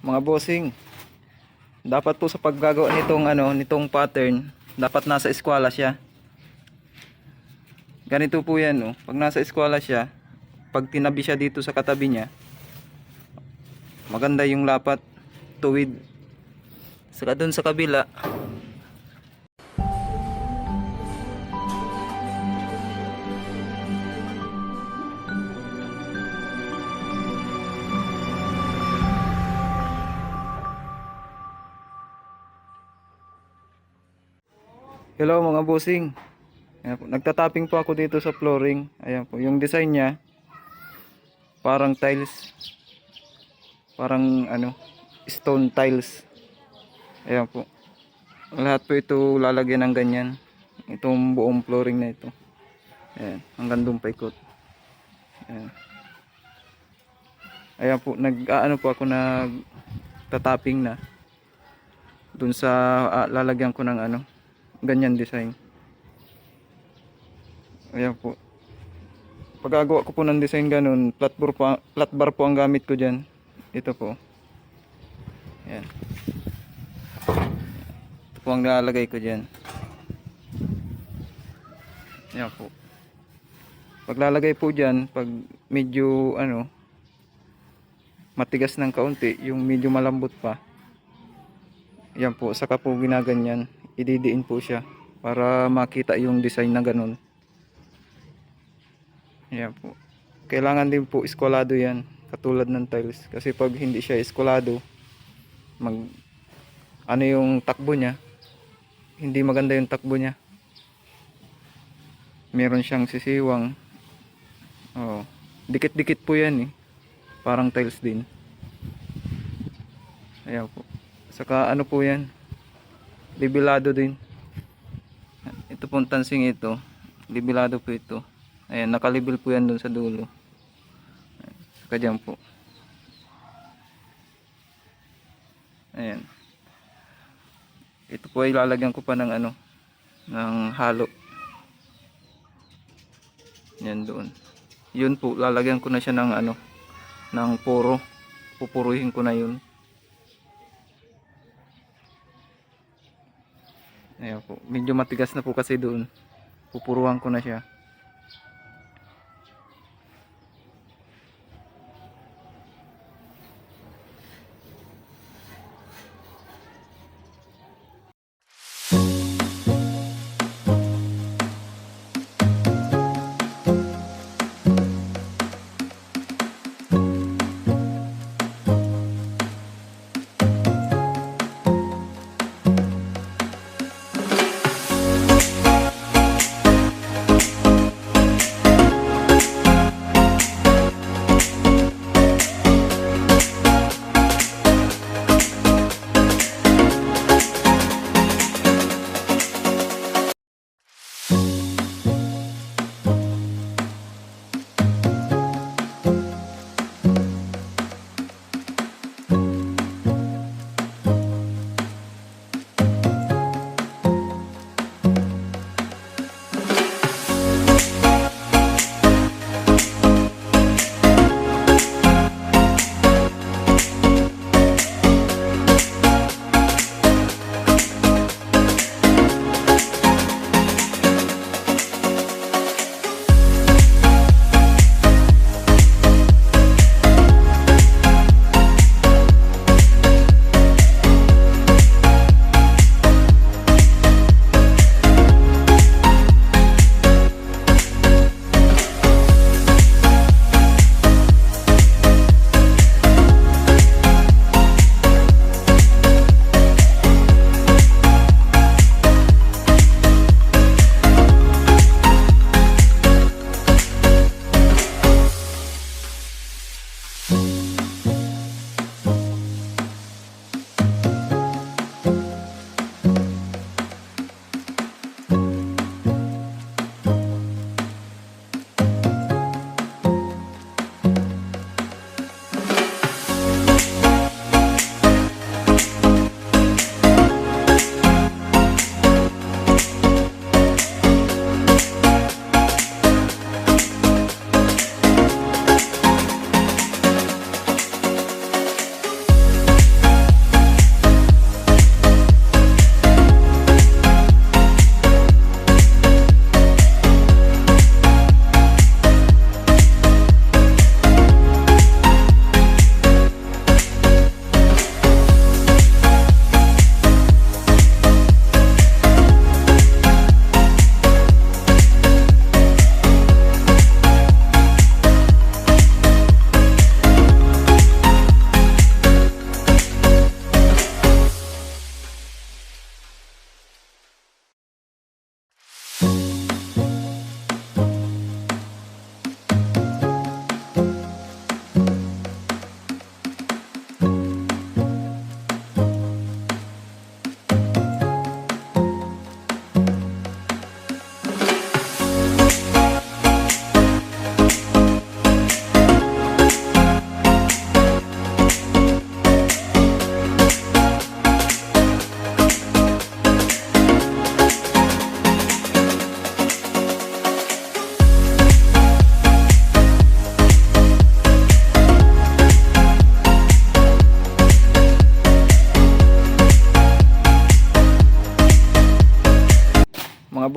Mga bossing, dapat po sa paggagawa nitong pattern, dapat nasa eskwela siya. Ganito po yan, oh. Pag nasa eskwela siya, pag tinabi siya dito sa katabi niya, maganda yung lapat, tuwid. Saka dun sa kabila, hello mga bossing. Ayan po, nagtatapping po ako dito sa flooring. Ayan po, yung design niya parang tiles. Parang stone tiles. Ayan po. Lahat po ito lalagyan ng ganyan. Itong buong flooring na ito. Ayan, hanggang doon paikot. Ayan. Ayan po, po ako nagtatapping na dun sa lalagyan ko ng ganyan design. Ayan po. Pagagawa ko po ng design ganun, flat bar po ang gamit ko dyan. Ito po. Ayan. Ito po ang nilalagay ko dyan. Ayan po. Paglalagay po dyan, pag medyo matigas ng kaunti, yung medyo malambot pa. Ayan po, saka po ginaganyan. Ididiin po siya para makita yung design na ganun. Ayan po. Kailangan din po eskwalado yan, katulad ng tiles. Kasi pag hindi siya eskwalado, yung takbo niya, hindi maganda yung takbo niya. Meron siyang sisiwang. Oh, dikit-dikit po yan eh. Parang tiles din. Ayan po. Saka po yan, libilado din. Ito pong tansing ito, libilado po ito. Ayan, nakalibil po yan dun sa dulo. Ayan, saka dyan po. Ayan. Ito po ay lalagyan ko pa ng ng halo. Yan doon. Yun po, lalagyan ko na siya ng ng puro. Pupuruhin ko na yun. Ayan po. Medyo matigas na po kasi doon. Pupuruhan ko na siya.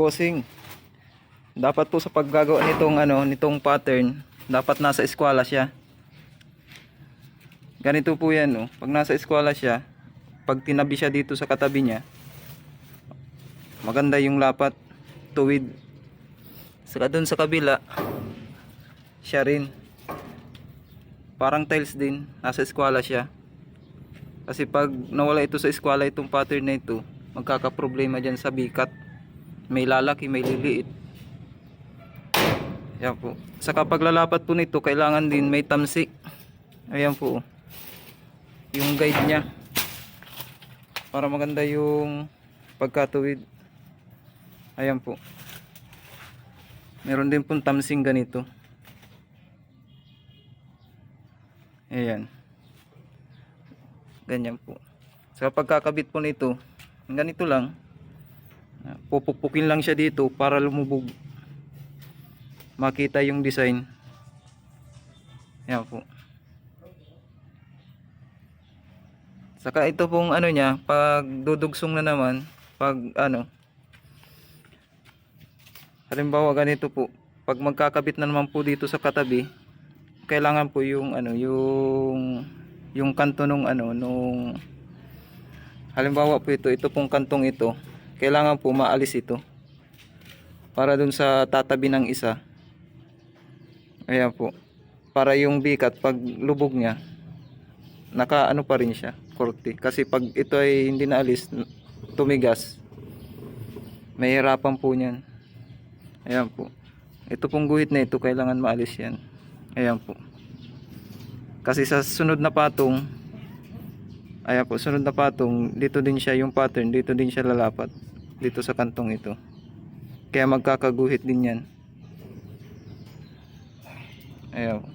bossing, dapat po sa paggagawa nitong nitong pattern, dapat nasa eskwela siya. Ganito po yan, no. Pag nasa eskwela siya, pag tinabi siya dito sa katabi niya, maganda yung lapat, tuwid. Saka dun sa kabila, siya rin. Parang tiles din, nasa eskwela siya. Kasi pag nawala ito sa eskwela, itong pattern na ito, magkakaproblema dyan sa bikat. May lalaki, may liliit. Ayan po. Saka paglalapat po nito, kailangan din may tamsik. Ayan po. Yung guide niya. Para maganda yung pagkatuwid. Ayan po. Meron din pong tamsing ganito. Ayan. Ganyan po. Sa pagkakabit po nito, ganito lang. Pupukpukin lang siya dito para lumubog. Makita yung design. Ayan po. Saka ito pong niya, pag dudugsong na naman, pag halimbawa ganito po, pag magkakabit na naman po dito sa katabi, kailangan po yung yung kanto nung nung halimbawa po ito pong kantong ito, kailangan po maalis ito para dun sa tatabi ng isa. Ayan po, para yung bikat pag lubog niya naka pa rin siya, korte. Kasi pag ito ay hindi naalis, tumigas, mahirapan po niyan. Ayan po, ito pong guhit na ito kailangan maalis yan. Ayan po. Kasi sa sunod na patong, ayan po, sunod na patong, dito din siya yung pattern, dito din siya lalapat. Dito sa kantong ito. Kaya magkakaguhit din yan. Ayan po.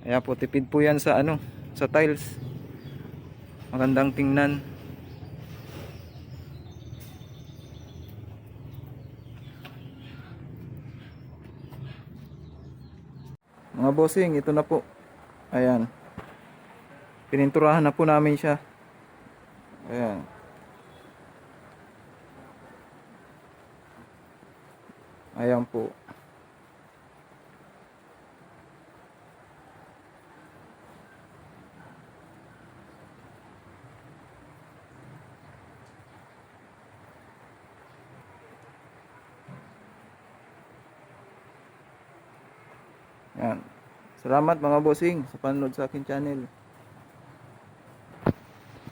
Ayan po, tipid po yan sa sa tiles. Magandang tingnan. Mga bossing, ito na po. Ayan. Pininturahan na po namin siya. Ayan. Ayan po. Ayan. Salamat mga bossing sa panonood sa akin channel.